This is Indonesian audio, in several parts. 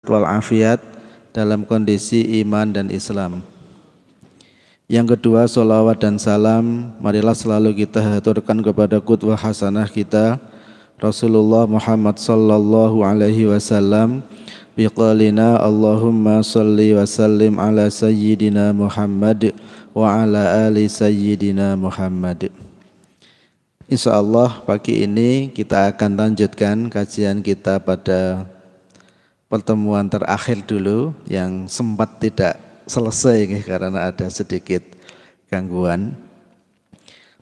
walafiat dalam kondisi iman dan Islam. Yang kedua, sholawat dan salam marilah selalu kita haturkan kepada qudwah hasanah kita Rasulullah Muhammad sallallahu alaihi wasallam biqaulina Allahumma sholli wa sallim ala sayyidina Muhammad wa ala ali sayyidina Muhammad. Insyaallah pagi ini kita akan lanjutkan kajian kita pada pertemuan terakhir dulu yang sempat tidak selesai karena ada sedikit gangguan.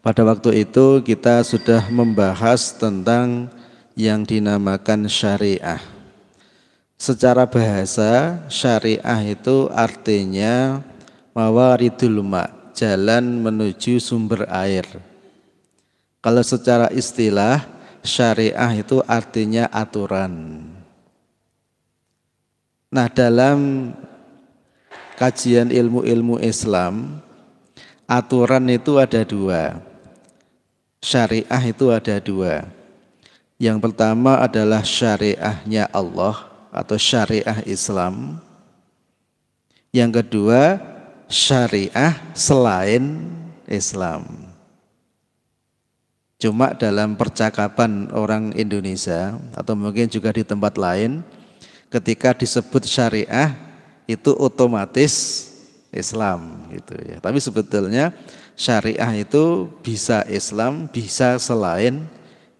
Pada waktu itu kita sudah membahas tentang yang dinamakan syariah. Secara bahasa, syariah itu artinya mawaridul ma, jalan menuju sumber air. Kalau secara istilah, syariah itu artinya aturan. Nah, dalam kajian ilmu-ilmu Islam, aturan itu ada dua. Syariah itu ada dua. Yang pertama adalah syariahnya Allah atau syariah Islam. Yang kedua, syariah selain Islam. Cuma dalam percakapan orang Indonesia atau mungkin juga di tempat lain, ketika disebut syariah itu otomatis Islam gitu ya. Tapi sebetulnya syariah itu bisa Islam, bisa selain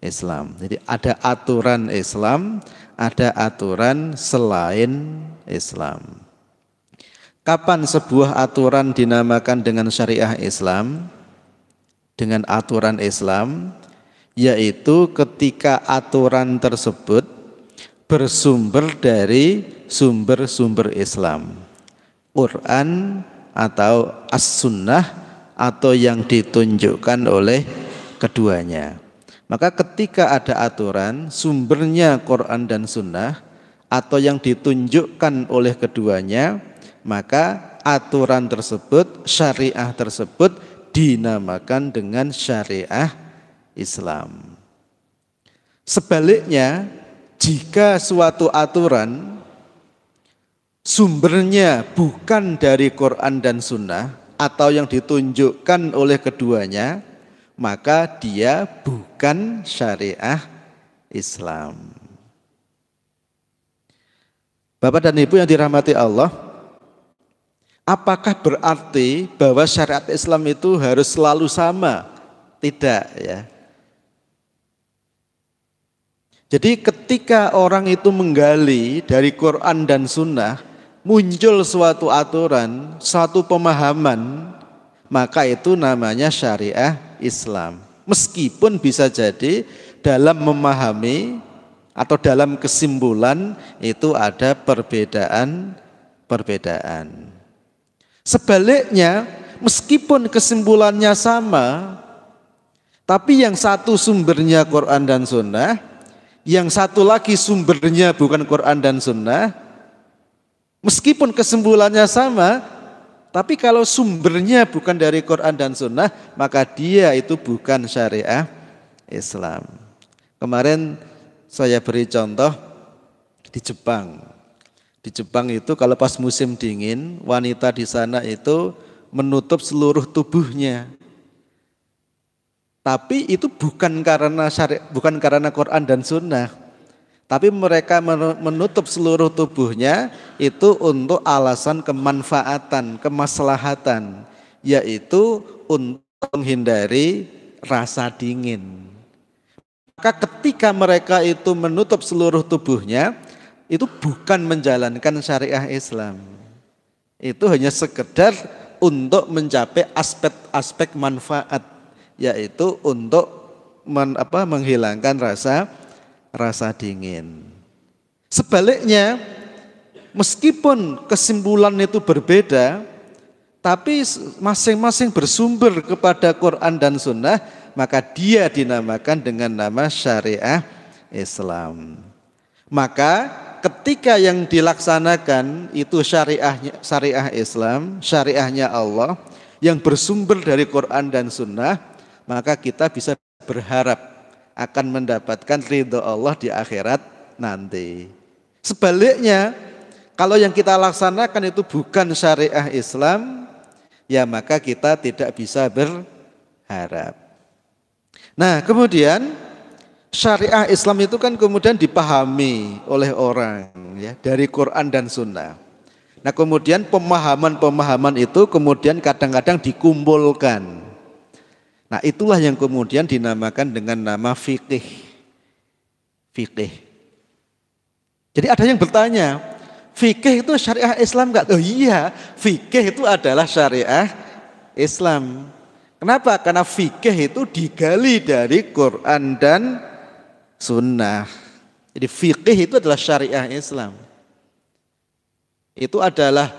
Islam. Jadi ada aturan Islam, ada aturan selain Islam. Kapan sebuah aturan dinamakan dengan syariah Islam, dengan aturan Islam, yaitu ketika aturan tersebut bersumber dari sumber-sumber Islam, Quran atau As-Sunnah atau yang ditunjukkan oleh keduanya. Maka ketika ada aturan sumbernya Quran dan Sunnah atau yang ditunjukkan oleh keduanya, maka aturan tersebut, syariah tersebut dinamakan dengan syariah Islam. Sebaliknya, jika suatu aturan sumbernya bukan dari Quran dan Sunnah atau yang ditunjukkan oleh keduanya, maka dia bukan syariah Islam. Bapak dan Ibu yang dirahmati Allah, apakah berarti bahwa syariat Islam itu harus selalu sama? Tidak ya. Jadi ketika orang itu menggali dari Quran dan Sunnah, muncul suatu aturan, suatu pemahaman, maka itu namanya syariah Islam. Meskipun bisa jadi dalam memahami atau dalam kesimpulan itu ada perbedaan. Sebaliknya, meskipun kesimpulannya sama, tapi yang satu sumbernya Quran dan Sunnah, yang satu lagi sumbernya bukan Quran dan Sunnah, meskipun kesimpulannya sama, tapi kalau sumbernya bukan dari Quran dan Sunnah, maka dia itu bukan syariah Islam. Kemarin saya beri contoh di Jepang. Di Jepang itu kalau pas musim dingin, wanita di sana itu menutup seluruh tubuhnya. Tapi itu bukan karena Quran dan Sunnah. Tapi mereka menutup seluruh tubuhnya itu untuk alasan kemanfaatan, kemaslahatan, yaitu untuk menghindari rasa dingin. Maka ketika mereka itu menutup seluruh tubuhnya, itu bukan menjalankan syariah Islam. Itu hanya sekedar untuk mencapai aspek-aspek manfaat, yaitu untuk menghilangkan rasa dingin. Sebaliknya, meskipun kesimpulan itu berbeda, tapi masing-masing bersumber kepada Quran dan Sunnah, maka dia dinamakan dengan nama syariah Islam. Maka ketika yang dilaksanakan itu syariah Islam, syariahnya Allah yang bersumber dari Quran dan Sunnah, maka kita bisa berharap akan mendapatkan ridho Allah di akhirat nanti. Sebaliknya, Kalau yang kita laksanakan itu bukan syariah Islam, ya maka kita tidak bisa berharap. Nah, kemudian syariah Islam itu kan kemudian dipahami oleh orang ya dari Quran dan Sunnah. Nah, kemudian pemahaman-pemahaman itu kemudian kadang-kadang dikumpulkan. Nah, itulah yang kemudian dinamakan dengan nama fikih. Fikih. Jadi ada yang bertanya, fikih itu syariah Islam enggak? Oh iya, fikih itu adalah syariah Islam. Kenapa? Karena fikih itu digali dari Quran dan Sunnah. Jadi fikih itu adalah syariah Islam. Itu adalah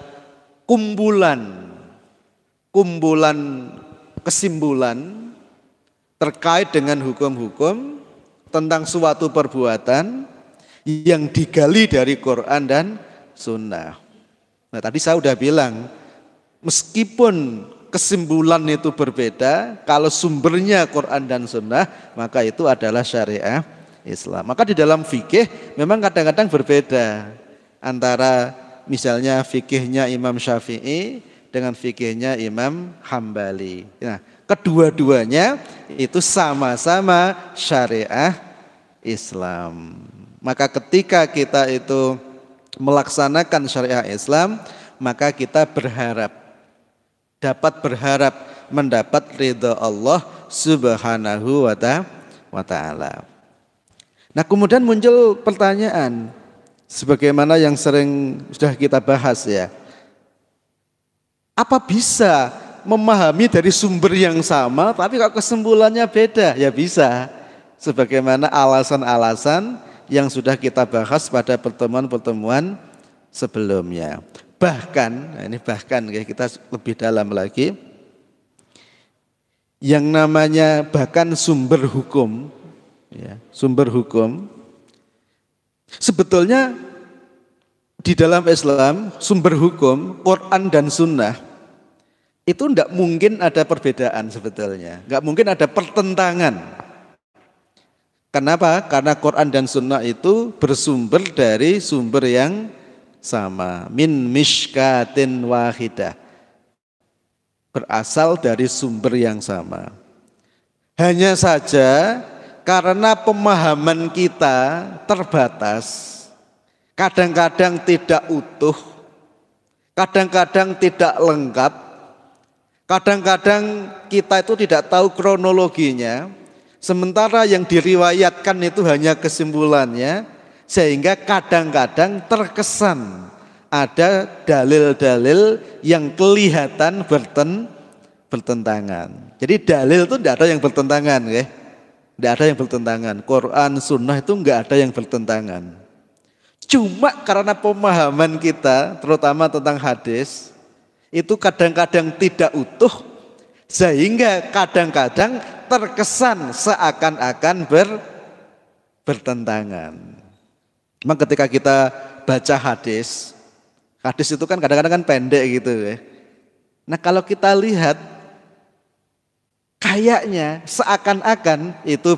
kumpulan kesimpulan terkait dengan hukum-hukum tentang suatu perbuatan yang digali dari Quran dan Sunnah. Nah, tadi saya sudah bilang, meskipun kesimpulan itu berbeda, kalau sumbernya Quran dan Sunnah, maka itu adalah syariah Islam. Maka di dalam fikih memang kadang-kadang berbeda antara misalnya fikihnya Imam Syafi'i dengan fikihnya Imam Hambali. Nah, kedua-duanya itu sama-sama syariah Islam. Maka ketika kita itu melaksanakan syariah Islam, maka kita dapat berharap mendapat ridha Allah Subhanahu wa ta'ala. Nah, kemudian muncul pertanyaan sebagaimana yang sering sudah kita bahas ya. Apa bisa memahami dari sumber yang sama tapi kalau kesimpulannya beda? Ya bisa. Sebagaimana alasan-alasan yang sudah kita bahas pada pertemuan-pertemuan sebelumnya. Bahkan, ini bahkan kita lebih dalam lagi, yang namanya bahkan sumber hukum, ya, sumber hukum, sebetulnya di dalam Islam sumber hukum Quran dan Sunnah itu tidak mungkin ada perbedaan sebetulnya, nggak mungkin ada pertentangan. Kenapa? Karena Quran dan Sunnah itu bersumber dari sumber yang sama, min mishkatin wahidah, berasal dari sumber yang sama. Hanya saja karena pemahaman kita terbatas, kadang-kadang tidak utuh, kadang-kadang tidak lengkap, kadang-kadang kita itu tidak tahu kronologinya, sementara yang diriwayatkan itu hanya kesimpulannya, sehingga kadang-kadang terkesan ada dalil-dalil yang kelihatan bertentangan. Jadi dalil itu tidak ada yang bertentangan, ya. Tidak ada yang bertentangan. Quran, Sunnah itu enggak ada yang bertentangan. Cuma karena pemahaman kita, terutama tentang hadis, itu kadang-kadang tidak utuh, sehingga kadang-kadang terkesan seakan-akan bertentangan. Memang ketika kita baca hadis itu kan kadang-kadang kan pendek gitu ya. Nah, kalau kita lihat kayaknya seakan-akan itu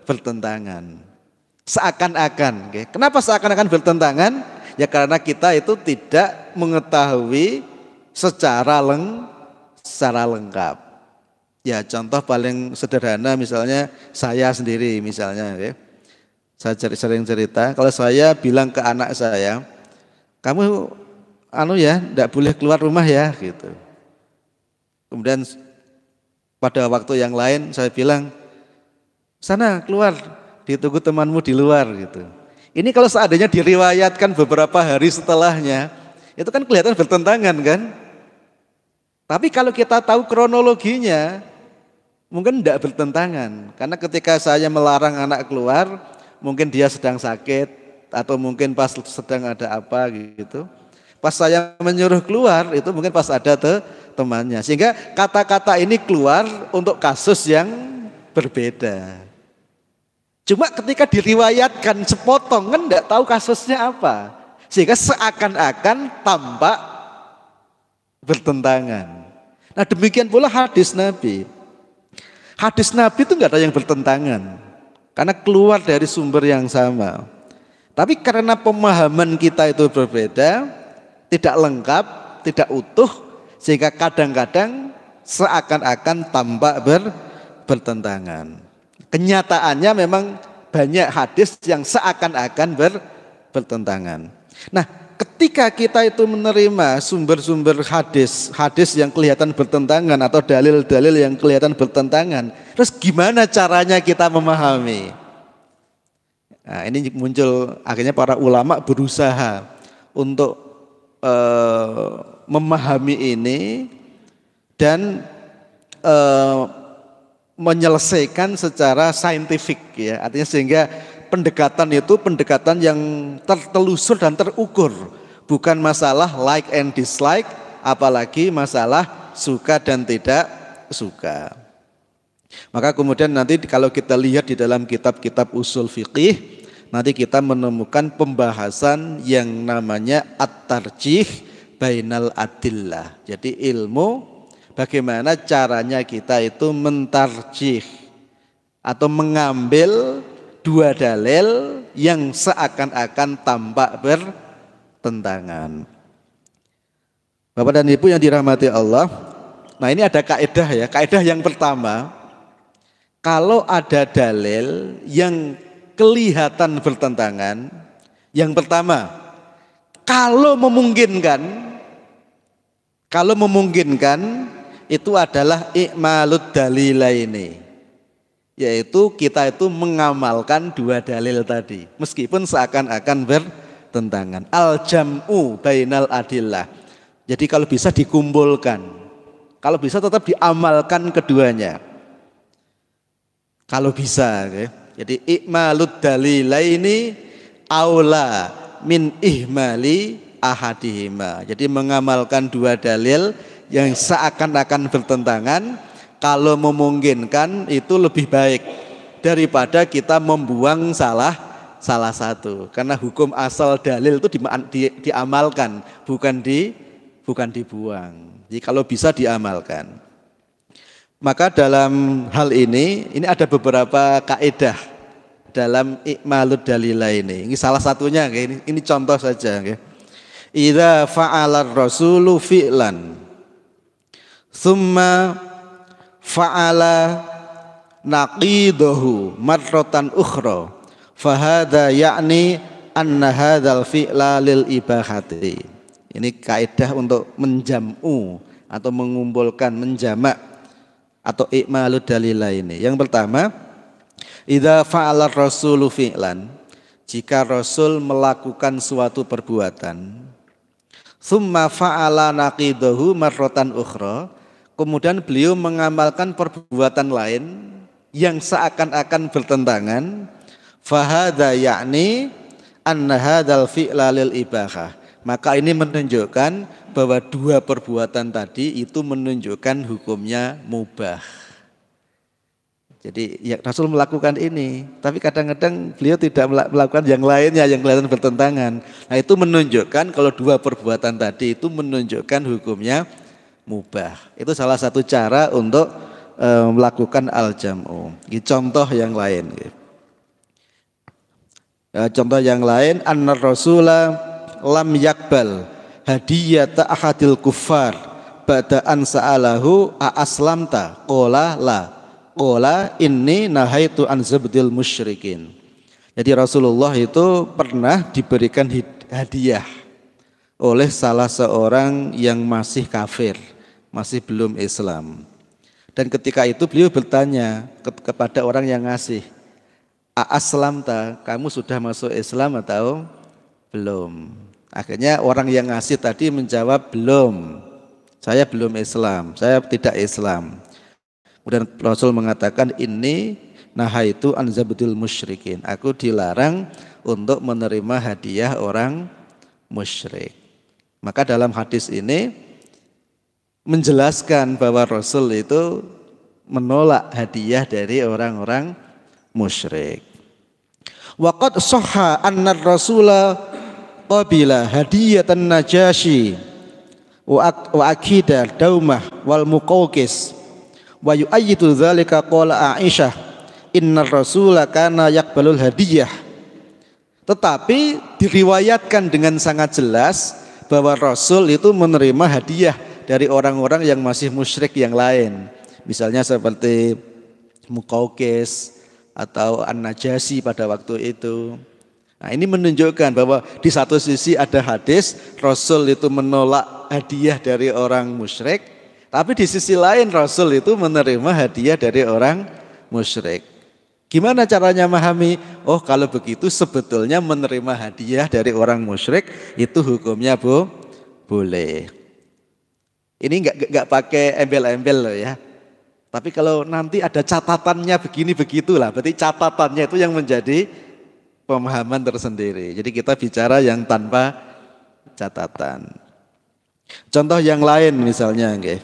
bertentangan. Seakan-akan. Okay. Kenapa seakan-akan bertentangan? Ya karena kita itu tidak mengetahui secara lengkap. Ya contoh paling sederhana misalnya saya sendiri misalnya ya. Saya sering cerita, kalau saya bilang ke anak saya, kamu enggak boleh keluar rumah ya gitu. Kemudian pada waktu yang lain saya bilang, sana keluar, ditunggu temanmu di luar gitu. Ini kalau seandainya diriwayatkan beberapa hari setelahnya, itu kan kelihatan bertentangan kan? Tapi kalau kita tahu kronologinya, mungkin tidak bertentangan. Karena ketika saya melarang anak keluar, mungkin dia sedang sakit atau mungkin pas sedang ada apa gitu. Pas saya menyuruh keluar itu mungkin pas ada temannya. Sehingga kata-kata ini keluar untuk kasus yang berbeda. Cuma ketika diriwayatkan sepotong kan enggak tahu kasusnya apa. Sehingga seakan-akan tampak bertentangan. Nah, demikian pula hadis Nabi. Hadis Nabi itu enggak ada yang bertentangan. Karena keluar dari sumber yang sama. Tapi karena pemahaman kita itu berbeda, tidak lengkap, tidak utuh, sehingga kadang-kadang seakan-akan tampak bertentangan. Kenyataannya memang banyak hadis yang seakan-akan bertentangan. Nah, ketika kita itu menerima sumber-sumber hadis yang kelihatan bertentangan atau dalil-dalil yang kelihatan bertentangan, terus gimana caranya kita memahami? Nah, ini muncul akhirnya para ulama berusaha untuk memahami ini dan menyelesaikan secara saintifik, ya, artinya sehingga pendekatan itu pendekatan yang tertelusur dan terukur, bukan masalah like and dislike, apalagi masalah suka dan tidak suka. Maka kemudian nanti kalau kita lihat di dalam kitab-kitab usul fiqih, nanti kita menemukan pembahasan yang namanya at-tarjih bainal adillah. Jadi ilmu bagaimana caranya kita itu mentarjih atau mengambil dua dalil yang seakan-akan tampak bertentangan. Bapak dan Ibu yang dirahmati Allah, nah ini ada kaidah ya. Kaidah yang pertama, kalau ada dalil yang kelihatan bertentangan, yang pertama, kalau memungkinkan itu adalah i'malud dalilaini, yaitu kita itu mengamalkan dua dalil tadi meskipun seakan-akan bertentangan. Al-jam'u bainal adillah, jadi kalau bisa dikumpulkan, kalau bisa tetap diamalkan keduanya kalau bisa, okay? Jadi i'malud dalilaini aula min ihmali ahadihima. Jadi mengamalkan dua dalil yang seakan-akan bertentangan, kalau memungkinkan itu lebih baik daripada kita membuang salah satu. Karena hukum asal dalil itu diamalkan, bukan dibuang. Jadi kalau bisa diamalkan. Maka dalam hal ini ada beberapa kaidah dalam i'malud dalilaini. Ini salah satunya, ini contoh saja. Idza fa'alar rasulu fi'lan thumma fa'ala naqidahu marratan ukhra fahadha ya'ni anna hadzal fi'la lil ibahati. Ini kaidah untuk menjam'u atau mengumpulkan, menjamak atau i'malud dalilaini. Yang pertama, idza fa'alar rasulu fi'lan, jika Rasul melakukan suatu perbuatan, summa fa'ala naqidahu marratan ukhra, kemudian beliau mengamalkan perbuatan lain yang seakan-akan bertentangan, fahadha ya'ni anna hadzal fi'la lil ibahah, maka ini menunjukkan bahwa dua perbuatan tadi itu menunjukkan hukumnya mubah. Jadi ya, Rasul melakukan ini, tapi kadang-kadang beliau tidak melakukan yang lainnya yang kelihatan bertentangan. Nah, itu menunjukkan kalau dua perbuatan tadi itu menunjukkan hukumnya mubah. Itu salah satu cara untuk melakukan al-jam'u. Ini contoh yang lain. Contoh yang lain, anna rasula lam yakbal hadiyata ahadil kuffar ba'da an sa'alahu a aslamta qala la qala inni nahaitu an zabdil musyrikin. Jadi Rasulullah itu pernah diberikan hadiah oleh salah seorang yang masih kafir, masih belum Islam. Dan ketika itu beliau bertanya kepada orang yang ngasih, a aslamta, kamu sudah masuk Islam atau belum? Akhirnya orang yang ngasih tadi menjawab, belum, saya belum Islam, saya tidak Islam. Kemudian Rasul mengatakan, ini nahaitu an zabdil musyrikin, aku dilarang untuk menerima hadiah orang musyrik. Maka dalam hadis ini menjelaskan bahwa Rasul itu menolak hadiah dari orang-orang musyrik. Waqad sahha anna rasula qabila hadiyatan najasyi wa akida daumah wal muqawqis wa yu'ayyidu dzalika qala Aisyah innar rasula kana yaqbalul hadiyah Tetapi diriwayatkan dengan sangat jelas bahwa Rasul itu menerima hadiah dari orang-orang yang masih musyrik yang lain. Misalnya seperti Muqawqis atau An-Najasyi pada waktu itu. Nah, ini menunjukkan bahwa di satu sisi ada hadis Rasul itu menolak hadiah dari orang musyrik, tapi di sisi lain Rasul itu menerima hadiah dari orang musyrik. Gimana caranya memahami? Oh, kalau begitu sebetulnya menerima hadiah dari orang musyrik itu hukumnya boleh. Ini enggak pakai embel-embel loh ya. Tapi kalau nanti ada catatannya begini begitulah, berarti catatannya itu yang menjadi pemahaman tersendiri. Jadi kita bicara yang tanpa catatan. Contoh yang lain misalnya nggih.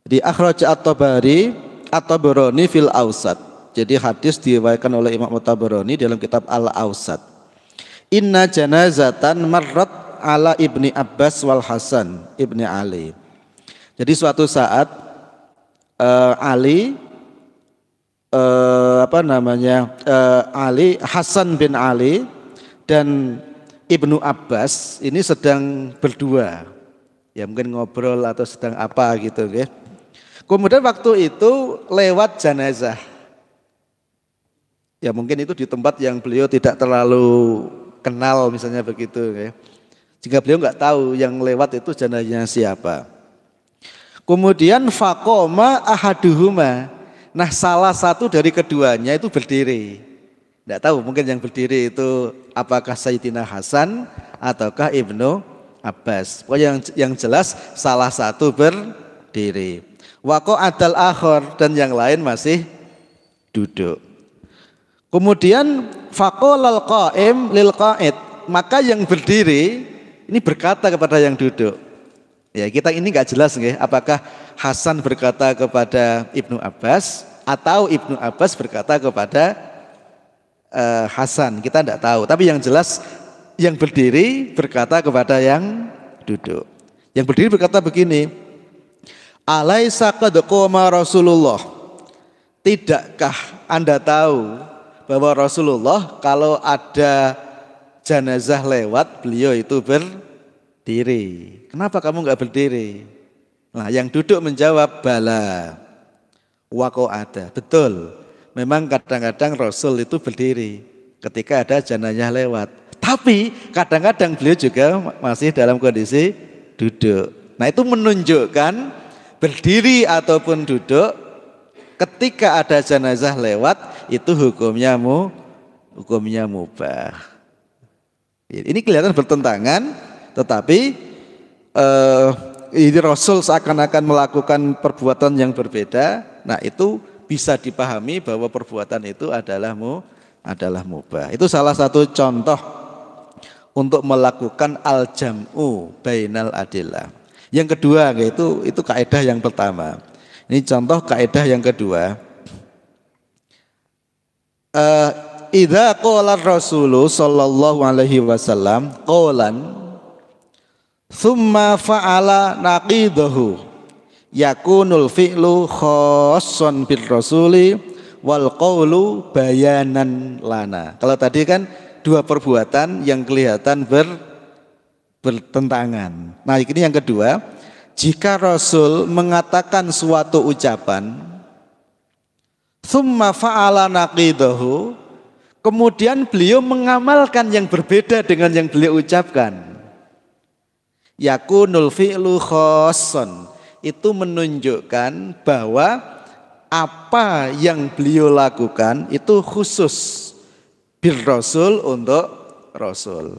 Di akhraj at-Tabarani fil Awsat. Jadi hadis diriwayatkan oleh Imam At-Tabarani dalam kitab Al-Awsat. Inna janazatan marrat ala Ibni Abbas wal Hasan Ibni Ali. Jadi suatu saat Hasan bin Ali dan Ibnu Abbas ini sedang berdua. Ya mungkin ngobrol atau sedang apa gitu ya. Kemudian waktu itu lewat jenazah. Ya mungkin itu di tempat yang beliau tidak terlalu kenal misalnya begitu ya. Jika beliau nggak tahu yang lewat itu jenazahnya siapa. Kemudian faqoma ahaduhuma. Nah, salah satu dari keduanya itu berdiri. Nggak tahu mungkin yang berdiri itu apakah Sayyidina Hasan ataukah Ibnu Abbas. Pokoknya yang jelas salah satu berdiri. Waqa'adal akhar dan yang lain masih duduk. Kemudian faqalal qa'im lil qa'id, maka yang berdiri ini berkata kepada yang duduk. Ya, kita ini enggak jelas nggih, apakah Hasan berkata kepada Ibnu Abbas atau Ibnu Abbas berkata kepada Hasan, kita enggak tahu. Tapi yang jelas yang berdiri berkata kepada yang duduk. Yang berdiri berkata begini, alaisa qad qama Rasulullah. Tidakkah Anda tahu bahwa Rasulullah kalau ada jenazah lewat beliau itu berdiri. Kenapa kamu enggak berdiri? Nah, yang duduk menjawab bala. Waqa'ada. Betul. Memang kadang-kadang Rasul itu berdiri ketika ada jenazah lewat. Tapi kadang-kadang beliau juga masih dalam kondisi duduk. Nah, itu menunjukkan berdiri ataupun duduk ketika ada jenazah lewat itu hukumnya mubah. Ini kelihatan bertentangan, tetapi ini Rasul seakan-akan melakukan perbuatan yang berbeda. Nah, itu bisa dipahami bahwa perbuatan itu adalah mubah. Itu salah satu contoh untuk melakukan al-jam'u bainal adillah. Yang kedua yaitu itu kaidah yang pertama. Ini contoh kaidah yang kedua. Idza qala Rasulullah sallallahu alaihi wasallam qaulan thumma fa'ala naqidahu yakunul fi'lu khassan bir rasuli wal qaulu bayanan lana. Kalau tadi kan dua perbuatan yang kelihatan bertentangan. Nah, ini yang kedua, jika Rasul mengatakan suatu ucapan thumma fa'ala naqidahu, kemudian beliau mengamalkan yang berbeda dengan yang beliau ucapkan, yakunul fi'lu khassan, itu menunjukkan bahwa apa yang beliau lakukan itu khusus bir Rasul untuk Rasul.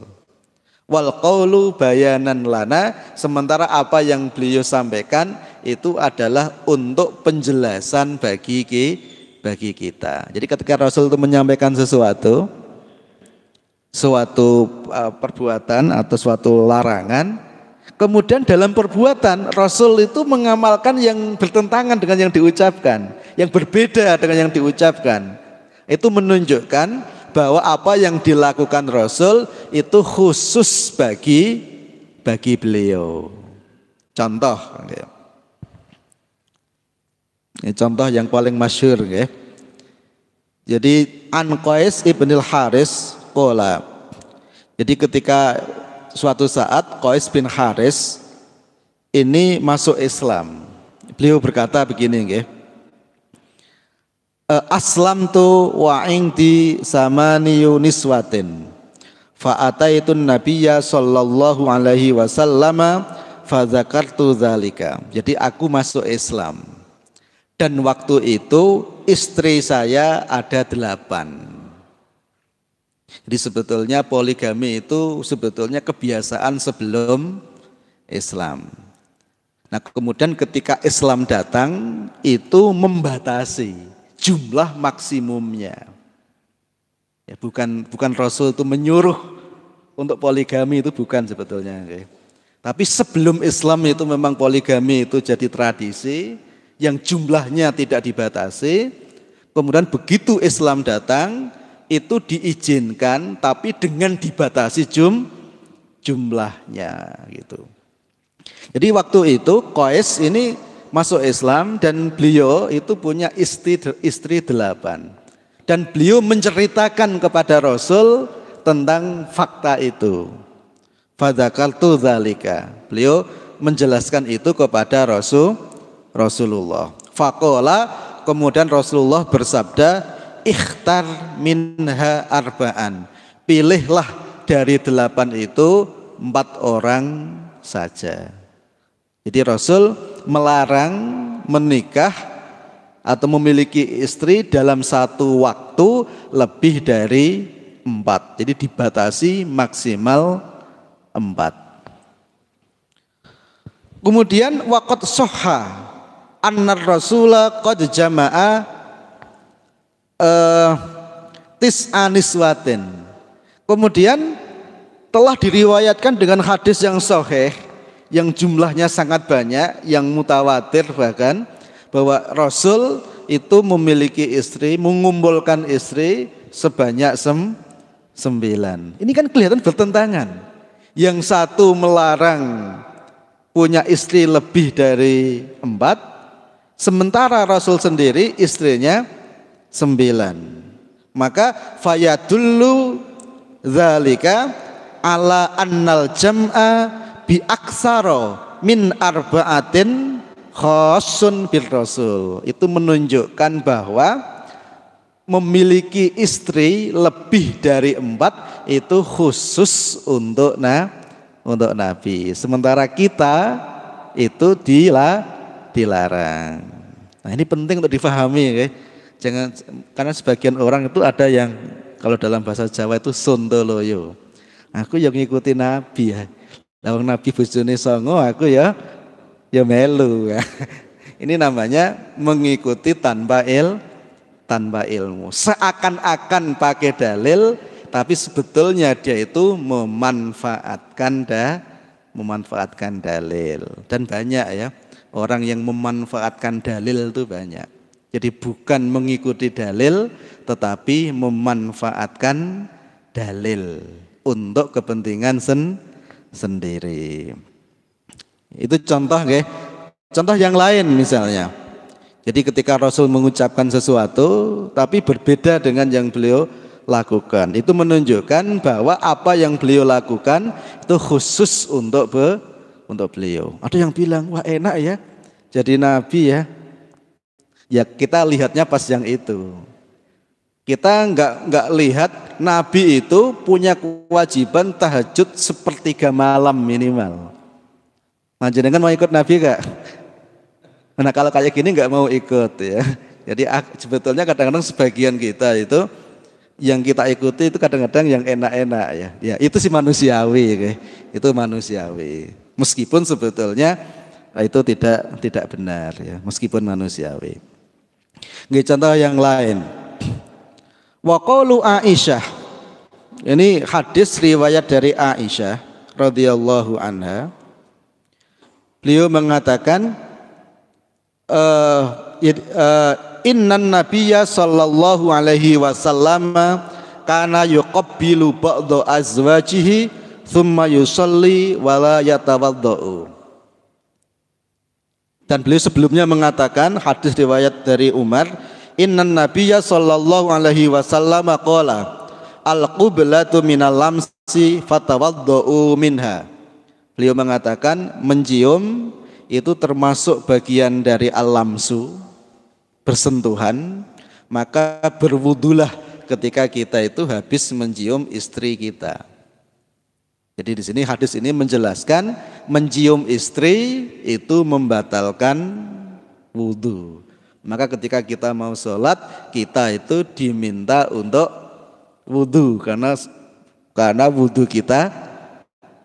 Wal qaulu bayanan lana, sementara apa yang beliau sampaikan itu adalah untuk penjelasan bagi kita. Jadi ketika Rasul itu menyampaikan suatu perbuatan atau suatu larangan, kemudian dalam perbuatan Rasul itu mengamalkan yang bertentangan dengan yang diucapkan, yang berbeda dengan yang diucapkan. Itu menunjukkan bahwa apa yang dilakukan Rasul itu khusus bagi beliau. Contoh, ini contoh yang paling masyhur, ya. Jadi An Qais ibn al-Haris qala Jadi ketika suatu saat Qais bin Haris ini masuk Islam, beliau berkata begini nggih. Aslamtu wa indi samaniyu niswatin fa ataitun nabiyya sallallahu alaihi wasallam fa dzakartu dzalika. Jadi aku masuk Islam dan waktu itu istri saya ada 8. Jadi sebetulnya poligami itu sebetulnya kebiasaan sebelum Islam. Nah kemudian ketika Islam datang itu membatasi jumlah maksimumnya. Ya, bukan Rasul itu menyuruh untuk poligami, itu bukan sebetulnya. Tapi sebelum Islam itu memang poligami itu jadi tradisi yang jumlahnya tidak dibatasi. Kemudian begitu Islam datang itu diizinkan tapi dengan dibatasi jumlahnya gitu. Jadi waktu itu Qais ini masuk Islam dan beliau itu punya istri 8. Dan beliau menceritakan kepada Rasul tentang fakta itu. Fadzakartu dzalika. Beliau menjelaskan itu kepada Rasulullah. Faqala, kemudian Rasulullah bersabda, ikhtar minha arba'an. Pilihlah dari 8 itu 4 orang saja. Jadi Rasul melarang menikah atau memiliki istri dalam satu waktu lebih dari 4. Jadi dibatasi maksimal 4. Kemudian waqad sahha annar rasula qad jama'a tis'a niswatin. Kemudian telah diriwayatkan dengan hadis yang sahih yang jumlahnya sangat banyak, yang mutawatir bahkan, bahwa Rasul itu memiliki istri, mengumpulkan istri sebanyak 9. Ini kan kelihatan bertentangan. Yang satu melarang punya istri lebih dari 4, sementara Rasul sendiri istrinya 9. Maka fayadullu dzalika ala annal jam'a bi aksaro min arba'atin khosun bir Rasul. Itu menunjukkan bahwa memiliki istri lebih dari 4 itu khusus untuk Nabi. Sementara kita itu dilarang. Nah ini penting untuk difahami ya. Jangan, karena sebagian orang itu ada yang kalau dalam bahasa Jawa itu sontoloyo. Aku yang ngikuti Nabi ya. Lawang Nabi bojone 9 aku ya melu. Ini namanya mengikuti tanpa ilmu. Seakan-akan pakai dalil, tapi sebetulnya dia itu memanfaatkan dalil. Dan banyak ya orang yang memanfaatkan dalil itu banyak. Jadi bukan mengikuti dalil, tetapi memanfaatkan dalil untuk kepentingan sendiri. Itu contoh nggih. Contoh yang lain misalnya. Jadi ketika Rasul mengucapkan sesuatu tapi berbeda dengan yang beliau lakukan, itu menunjukkan bahwa apa yang beliau lakukan itu khusus untuk beliau. Ada yang bilang, wah enak ya jadi nabi ya. Ya kita lihatnya pas yang itu. Kita enggak lihat nabi itu punya kewajiban tahajud sepertiga malam minimal. Nah, jenengan mau ikut nabi enggak? Nah kalau kayak gini enggak mau ikut ya. Jadi sebetulnya kadang-kadang sebagian kita itu yang kita ikuti itu kadang-kadang yang enak-enak ya. Ya itu sih manusiawi, itu manusiawi. Meskipun sebetulnya itu tidak benar ya. Meskipun manusiawi. Nggih, contoh yang lain. Wa qaulu Aisyah. Ini hadis riwayat dari Aisyah radhiyallahu anha. Beliau mengatakan innan nabiyya sallallahu alaihi wasallam kana yuqabbilu ba'dha azwajihi thumma yusalli wa la yatawaddau. Dan beliau sebelumnya mengatakan, hadis riwayat dari Umar, innan nabiyya sallallahu alaihi wasallam qala al-qiblatu minal lamsi fatawaddu minha. Beliau mengatakan mencium itu termasuk bagian dari al-lamsu, bersentuhan, maka berwudulah ketika kita itu habis mencium istri kita. Jadi di sini hadis ini menjelaskan mencium istri itu membatalkan wudu. Maka ketika kita mau sholat, kita itu diminta untuk wudu karena wudu kita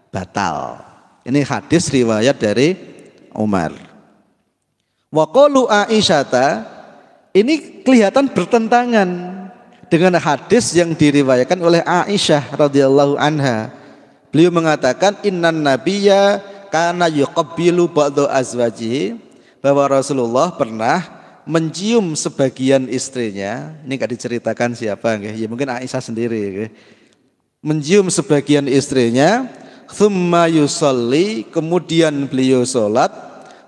batal. Ini hadis riwayat dari Umar. Wa qalu Aisyata, ini kelihatan bertentangan dengan hadis yang diriwayatkan oleh Aisyah radhiyallahu anha. Beliau mengatakan innan nabiyya kana yuqabbilu ba'da azwajihi, bahwa Rasulullah pernah mencium sebagian istrinya. Ini enggak diceritakan siapa nggih, ya mungkin Aisyah sendiri nggih. Mencium sebagian istrinya, tsumma yusolli, kemudian beliau salat,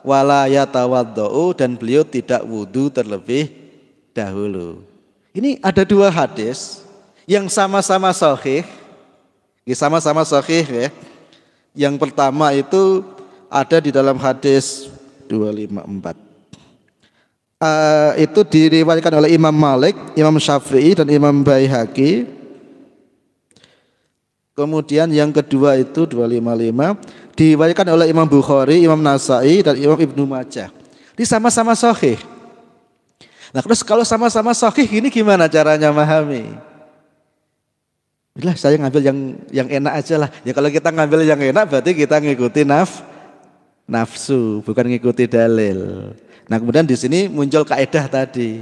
wala yatawaddau, dan beliau tidak wudu terlebih dahulu. Ini ada dua hadis yang sama-sama sahih. Sama-sama sahih ya. Yang pertama itu ada di dalam hadis 254. Itu diriwayatkan oleh Imam Malik, Imam Syafi'i dan Imam Baihaqi. Kemudian yang kedua itu 255 diriwayatkan oleh Imam Bukhari, Imam Nasa'i dan Imam Ibnu Majah. Ini sama-sama sahih. Nah, terus kalau sama-sama sahih ini gimana caranya memahami? Bila saya ngambil yang enak aja lah. Ya kalau kita ngambil yang enak berarti kita ngikuti nafsu, bukan ngikuti dalil. Nah, kemudian di sini muncul kaidah tadi.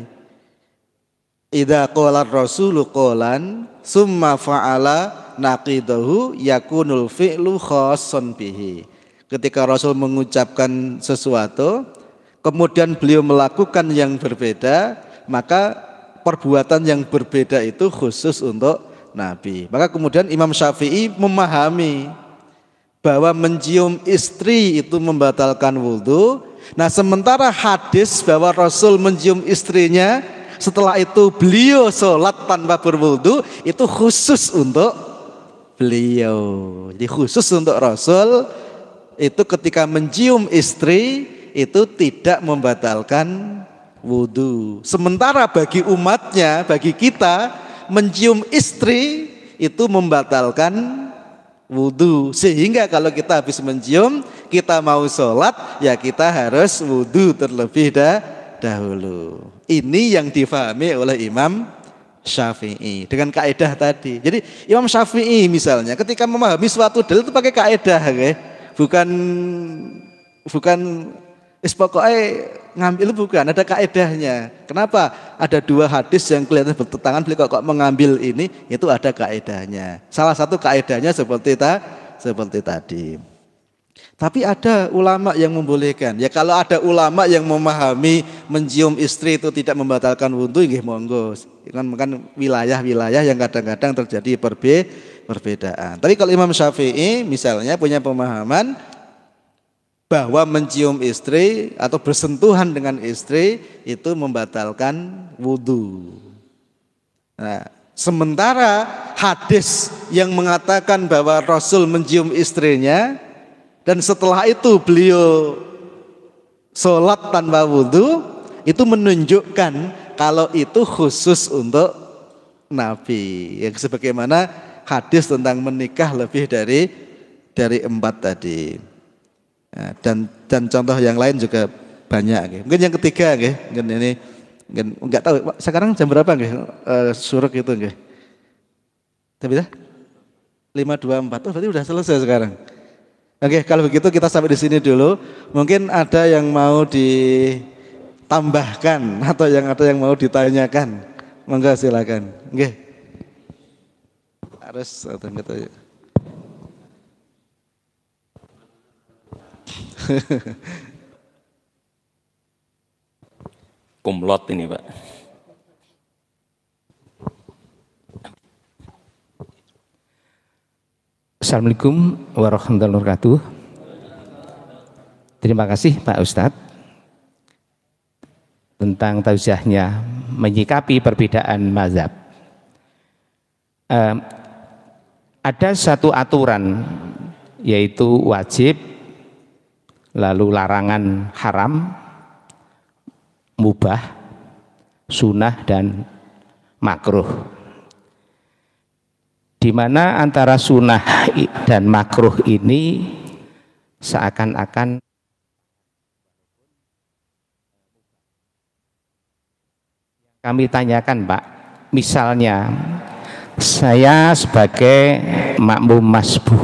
Idza qala ar-rasulu qalan summa fa'ala naqidahu yakunul fi'lu khassan bihi. Ketika Rasul mengucapkan sesuatu, kemudian beliau melakukan yang berbeda, maka perbuatan yang berbeda itu khusus untuk Nabi. Maka kemudian Imam Syafi'i memahami bahwa mencium istri itu membatalkan wudu. Nah, sementara hadis bahwa Rasul mencium istrinya setelah itu beliau sholat tanpa berwudu itu khusus untuk beliau. Jadi khusus untuk Rasul itu ketika mencium istri itu tidak membatalkan wudu. Sementara bagi umatnya, bagi kita, mencium istri itu membatalkan wudu. Sehingga kalau kita habis mencium, kita mau sholat, ya kita harus wudu terlebih dahulu. Ini yang difahami oleh Imam Syafi'i dengan kaidah tadi. Jadi Imam Syafi'i misalnya ketika memahami suatu dalil itu pakai kaidah, bukan pokoknya ngambil, bukan, ada kaedahnya. Kenapa? Ada dua hadis yang kelihatan bertentangan, beliau kok mengambil ini, itu ada kaedahnya. Salah satu kaedahnya seperti tadi. Tapi ada ulama yang membolehkan. Ya kalau ada ulama yang memahami mencium istri itu tidak membatalkan wudu, nggih monggo. Kan wilayah-wilayah yang kadang-kadang terjadi perbedaan. Tapi kalau Imam Syafi'i misalnya punya pemahaman bahwa mencium istri atau bersentuhan dengan istri itu membatalkan wudu. Nah, sementara hadis yang mengatakan bahwa Rasul mencium istrinya dan setelah itu beliau sholat tanpa wudu, itu menunjukkan kalau itu khusus untuk Nabi. Yang sebagaimana hadis tentang menikah lebih dari 4 tadi. Nah, dan contoh yang lain juga banyak. Mungkin yang ketiga, mungkin ini enggak tahu sekarang jam berapa suruk itu Tapi 5.24. Berarti udah selesai sekarang. Oke, kalau begitu kita sampai di sini dulu. Mungkin ada yang mau ditambahkan atau ada yang mau ditanyakan. Monggo silakan. Harus atau gitu. Kumlot ini Pak. Assalamualaikum warahmatullahi wabarakatuh. Terima kasih Pak Ustadz tentang tausiahnya menyikapi perbedaan mazhab. Eh, ada satu aturan, yaitu wajib, lalu larangan haram, mubah, sunnah, dan makruh. Di mana antara sunnah dan makruh ini seakan-akan kami tanyakan, Pak, misalnya saya sebagai makmum masbuk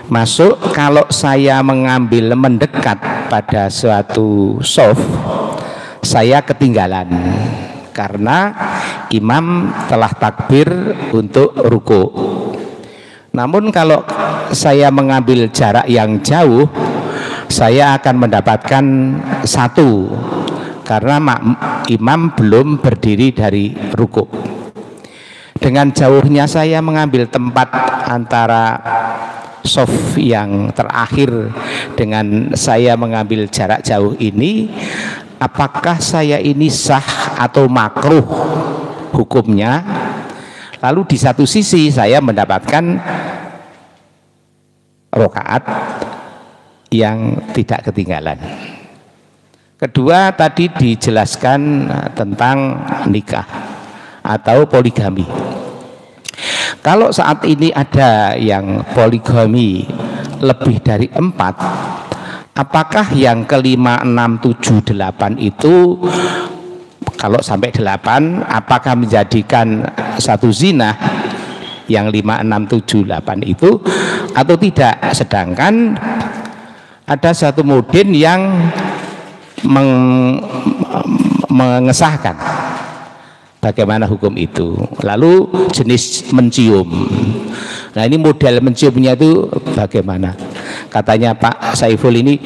masuk, kalau saya mengambil mendekat pada suatu shaf, saya ketinggalan karena imam telah takbir untuk ruku. Namun kalau saya mengambil jarak yang jauh, saya akan mendapatkan satu, karena imam belum berdiri dari ruku. Dengan jauhnya saya mengambil tempat antara shaf yang terakhir dengan saya mengambil jarak jauh ini, apakah saya ini sah atau makruh hukumnya? Lalu di satu sisi saya mendapatkan rakaat yang tidak ketinggalan. Kedua, tadi dijelaskan tentang nikah atau poligami. Kalau saat ini ada yang poligami lebih dari 4, apakah yang ke5, 6, 7, 8 itu, kalau sampai 8, apakah menjadikan satu zina yang 5, 6, 7, 8 itu atau tidak? Sedangkan ada satu mudin yang mengesahkan bagaimana hukum itu. Lalu jenis mencium, nah ini model menciumnya itu bagaimana? Katanya Pak Saiful ini,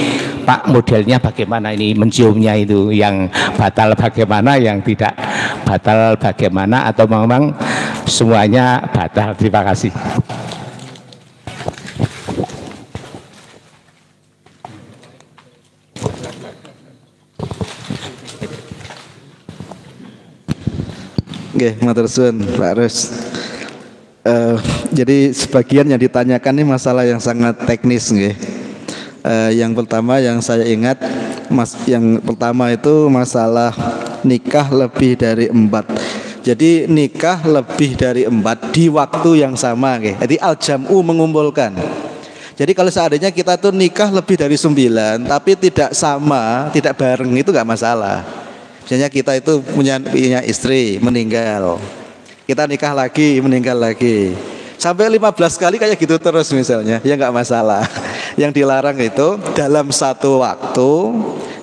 Pak, modelnya bagaimana ini menciumnya itu, yang batal bagaimana, yang tidak batal bagaimana, atau memang semuanya batal? Terima kasih. Oke, matur suwun Pak Rus. Jadi sebagian yang ditanyakan ini masalah yang sangat teknis, nggih. Yang pertama yang saya ingat, yang pertama itu masalah nikah lebih dari 4. Jadi nikah lebih dari 4 di waktu yang sama, nggih. Jadi al-jam'u mengumpulkan. Jadi kalau seandainya kita tuh nikah lebih dari 9 tapi tidak sama, tidak bareng, itu nggak masalah. Misalnya kita itu punya istri, meninggal, kita nikah lagi, meninggal lagi, sampai 15 kali kayak gitu terus misalnya, ya nggak masalah. Yang dilarang itu dalam satu waktu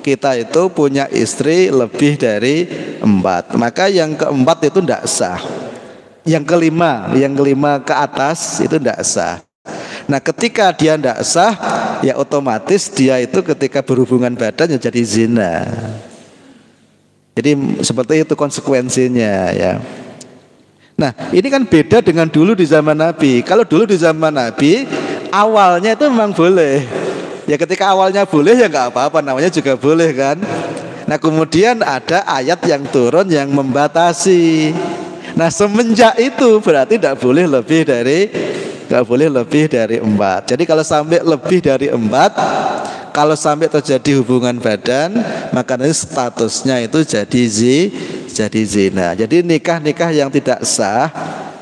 kita itu punya istri lebih dari 4, maka yang keempat itu tidak sah. Yang kelima ke atas itu tidak sah. Nah ketika dia tidak sah, ya otomatis dia itu ketika berhubungan badan ya jadi zina. Jadi seperti itu konsekuensinya, ya. Nah ini kan beda dengan dulu di zaman Nabi. Kalau dulu di zaman Nabi awalnya itu memang boleh. Ya ketika awalnya boleh ya nggak apa-apa, namanya juga boleh kan. Nah kemudian ada ayat yang turun yang membatasi. Nah semenjak itu berarti tidak boleh lebih dari 4. Jadi kalau sampai lebih dari 4, kalau sampai terjadi hubungan badan, maka nanti statusnya itu jadi zina. Jadi nikah yang tidak sah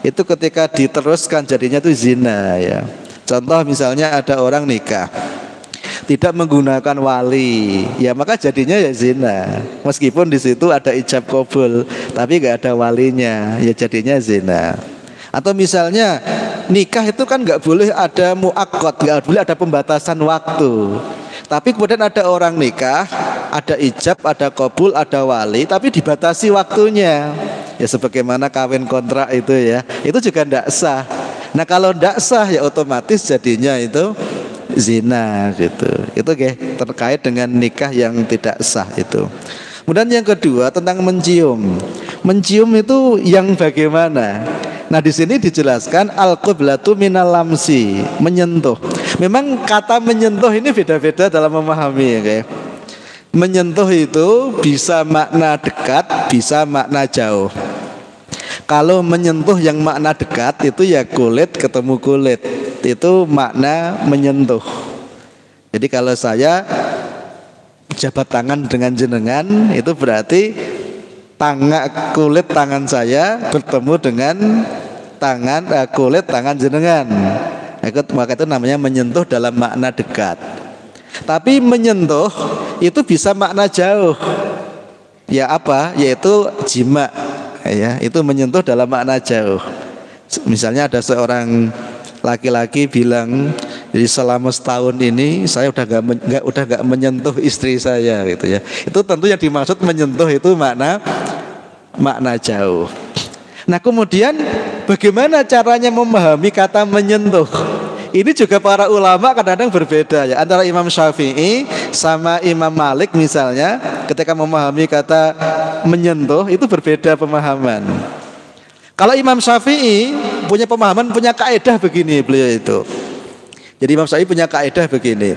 itu ketika diteruskan jadinya itu zina, ya. Contoh misalnya ada orang nikah tidak menggunakan wali, ya maka jadinya ya zina. Meskipun di situ ada ijab qabul, tapi nggak ada walinya, ya jadinya zina. Atau misalnya nikah itu kan nggak boleh ada muakkad, nggak boleh ada pembatasan waktu. Tapi kemudian ada orang nikah, ada ijab, ada qabul, ada wali, tapi dibatasi waktunya. Ya sebagaimana kawin kontrak itu, ya. Itu juga tidak sah. Nah kalau tidak sah ya otomatis jadinya itu zina gitu. Itu terkait dengan nikah yang tidak sah itu. Kemudian yang kedua tentang mencium. Mencium itu yang bagaimana? Nah di sini dijelaskan al-qiblatu minal lamsi, menyentuh. Memang kata menyentuh ini beda-beda dalam memahami, ya. Menyentuh itu bisa makna dekat, bisa makna jauh. Kalau menyentuh yang makna dekat itu ya kulit ketemu kulit, itu makna menyentuh. Jadi kalau saya jabat tangan dengan jenengan, itu berarti kulit tangan saya bertemu dengan kulit tangan jenengan. Maka itu namanya menyentuh dalam makna dekat. Tapi menyentuh itu bisa makna jauh. Ya apa? Yaitu jima. Ya, itu menyentuh dalam makna jauh. Misalnya ada seorang laki-laki bilang, jadi selama setahun ini saya udah nggak menyentuh istri saya, gitu ya. Itu tentu yang dimaksud menyentuh itu makna jauh. Nah, kemudian bagaimana caranya memahami kata menyentuh? Ini juga para ulama kadang-kadang berbeda ya. Antara Imam Syafi'i sama Imam Malik misalnya, ketika memahami kata menyentuh itu berbeda pemahaman. Kalau Imam Syafi'i punya pemahaman, punya kaidah begini beliau itu. Jadi Imam Syafi'i punya kaidah begini.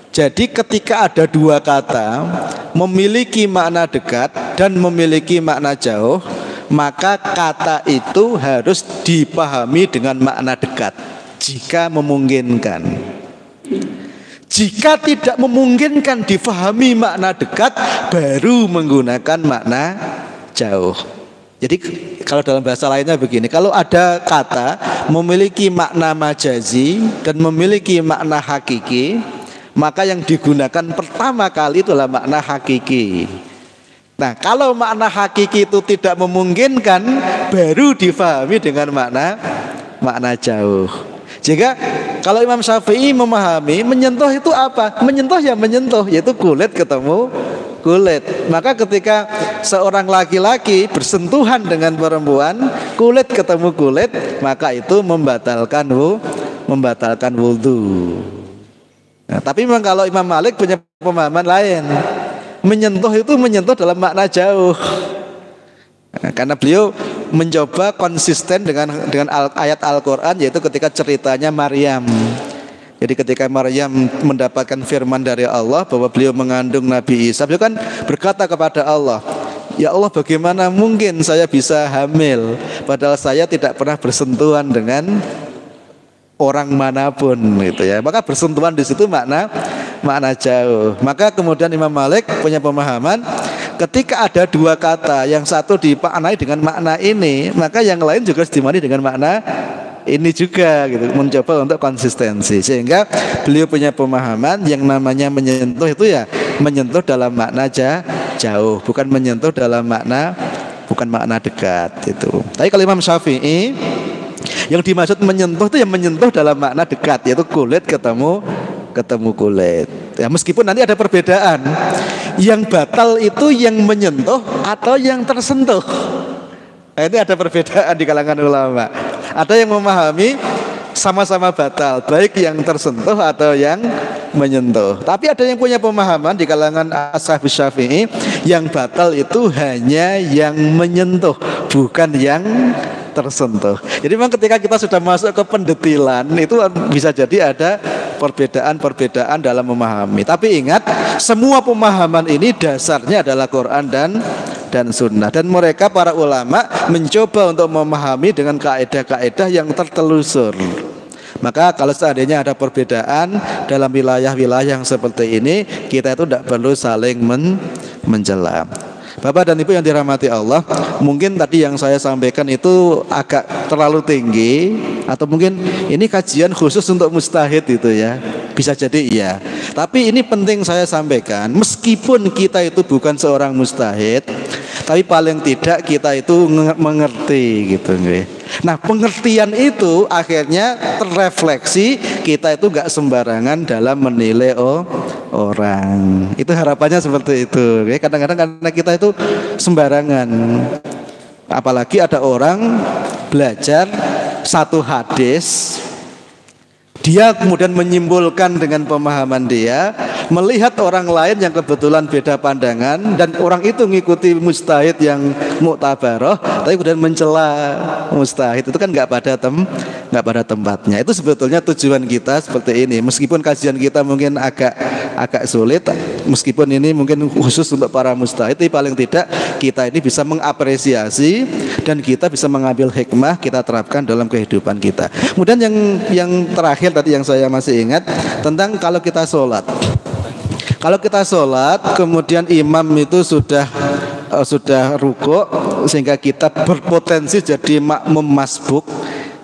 Jadi ketika ada dua kata memiliki makna dekat dan memiliki makna jauh, maka kata itu harus dipahami dengan makna dekat jika memungkinkan. Jika tidak memungkinkan difahami makna dekat, baru menggunakan makna jauh. Jadi kalau dalam bahasa lainnya begini, kalau ada kata memiliki makna majazi dan memiliki makna hakiki, maka yang digunakan pertama kali itulah makna hakiki. Nah, kalau makna hakiki itu tidak memungkinkan, baru difahami dengan makna jauh. Jika kalau Imam Syafi'i memahami menyentuh itu apa? Menyentuh ya menyentuh, yaitu kulit ketemu kulit. Maka ketika seorang laki-laki bersentuhan dengan perempuan, kulit ketemu kulit, maka itu membatalkan wudhu. Nah, tapi memang kalau Imam Malik punya pemahaman lain. Menyentuh itu menyentuh dalam makna jauh. Nah, karena beliau mencoba konsisten dengan ayat Al-Quran, yaitu ketika ceritanya Maryam. Jadi ketika Maryam mendapatkan firman dari Allah bahwa beliau mengandung Nabi Isa, beliau kan berkata kepada Allah, ya Allah, bagaimana mungkin saya bisa hamil padahal saya tidak pernah bersentuhan dengan orang manapun, gitu ya. Maka bersentuhan di situ makna jauh. Maka kemudian Imam Malik punya pemahaman, ketika ada dua kata, yang satu dimaknai dengan makna ini, maka yang lain juga dimaknai dengan makna ini juga, gitu. Mencoba untuk konsistensi, sehingga beliau punya pemahaman yang namanya menyentuh itu ya menyentuh dalam makna jauh, bukan menyentuh dalam makna dekat itu. Tapi kalau Imam Syafi'i, yang dimaksud menyentuh itu yang menyentuh dalam makna dekat, yaitu kulit ketemu kulit. Ya, meskipun nanti ada perbedaan. Yang batal itu yang menyentuh atau yang tersentuh. Nah, ini ada perbedaan di kalangan ulama. Ada yang memahami sama-sama batal, baik yang tersentuh atau yang menyentuh. Tapi ada yang punya pemahaman di kalangan ashab Syafi'i, yang batal itu hanya yang menyentuh, bukan yang tersentuh. Jadi memang ketika kita sudah masuk ke pendetilan, itu bisa jadi ada perbedaan dalam memahami. Tapi ingat, semua pemahaman ini dasarnya adalah Quran dan Sunnah. Dan mereka para ulama mencoba untuk memahami dengan kaidah-kaidah yang tertelusur. Maka kalau seandainya ada perbedaan dalam wilayah-wilayah yang seperti ini, kita itu tidak perlu saling mencela. Bapak dan Ibu yang dirahmati Allah, mungkin tadi yang saya sampaikan itu agak terlalu tinggi, atau mungkin ini kajian khusus untuk mustahid itu ya. Bisa jadi iya. Tapi ini penting saya sampaikan, meskipun kita itu bukan seorang mustahid, tapi paling tidak kita itu mengerti gitu. Nah, pengertian itu akhirnya terrefleksi, kita itu gak sembarangan dalam menilai orang. Itu harapannya seperti itu. Kadang-kadang karena kita itu sembarangan. Apalagi ada orang belajar satu hadis, dia kemudian menyimpulkan dengan pemahaman dia, melihat orang lain yang kebetulan beda pandangan dan orang itu ngikuti mujtahid yang muktabaroh, tapi kemudian mencela mujtahid, itu kan nggak pada tempatnya. Itu sebetulnya tujuan kita seperti ini. Meskipun kajian kita mungkin agak sulit, meskipun ini mungkin khusus untuk para mujtahid, tapi paling tidak kita ini bisa mengapresiasi dan kita bisa mengambil hikmah kita terapkan dalam kehidupan kita. Kemudian yang terakhir tadi yang saya masih ingat tentang kalau kita sholat. Kalau kita sholat kemudian imam itu sudah rukuk sehingga kita berpotensi jadi makmum masbuk.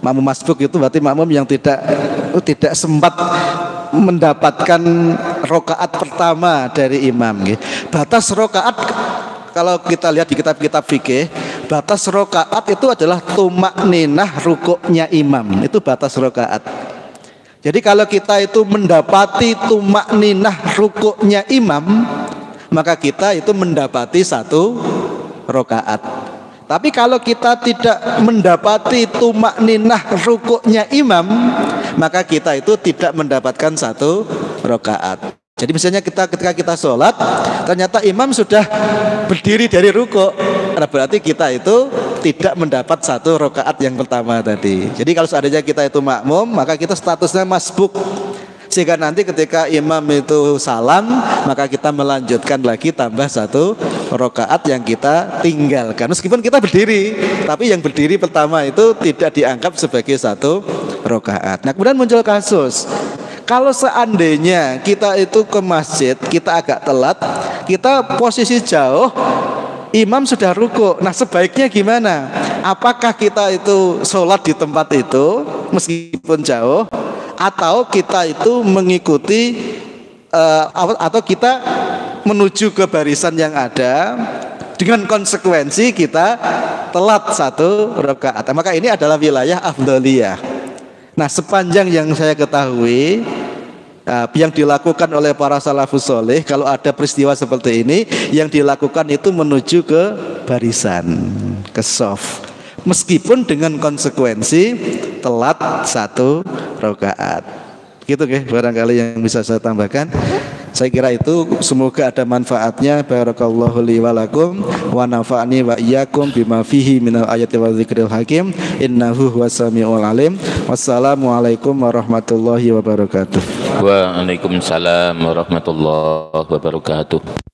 Makmum masbuk itu berarti makmum yang tidak sempat mendapatkan rokaat pertama dari imam. Batas rokaat kalau kita lihat di kitab-kitab fikih, batas rokaat itu adalah tumak ninah rukuknya imam. Itu batas rokaat. Jadi kalau kita itu mendapati tumak ninah rukuknya imam, maka kita itu mendapati 1 rokaat. Tapi kalau kita tidak mendapati tumak ninah rukuknya imam, maka kita itu tidak mendapatkan 1 rokaat. Jadi misalnya ketika kita sholat, ternyata imam sudah berdiri dari rukuk, berarti kita itu tidak mendapat 1 rokaat yang pertama tadi. Jadi kalau seandainya kita itu makmum, maka kita statusnya masbuk. Sehingga nanti ketika imam itu salam, maka kita melanjutkan lagi tambah 1 rokaat yang kita tinggalkan. Meskipun kita berdiri, tapi yang berdiri pertama itu tidak dianggap sebagai 1 rokaat. Nah kemudian muncul kasus, kalau seandainya kita itu ke masjid, kita agak telat, kita posisi jauh, imam sudah rukuk. Nah sebaiknya gimana? Apakah kita itu sholat di tempat itu meskipun jauh, atau kita itu mengikuti atau kita menuju ke barisan yang ada dengan konsekuensi kita telat 1 rakaat. Maka ini adalah wilayah afdhaliyah. Nah sepanjang yang saya ketahui, yang dilakukan oleh para salafus soleh, kalau ada peristiwa seperti ini, yang dilakukan itu menuju ke barisan, ke shaf, meskipun dengan konsekuensi telat 1 rakaat. Gitu barangkali yang bisa saya tambahkan. Saya kira itu, semoga ada manfaatnya. Barakallahu li wa lakum wa nafa'ani wa iyyakum bima fihi minal ayati wa dzikril hakim, innahu huwas samiul alim. Wassalamualaikum warahmatullahi wabarakatuh. Waalaikumsalam warahmatullahi wabarakatuh.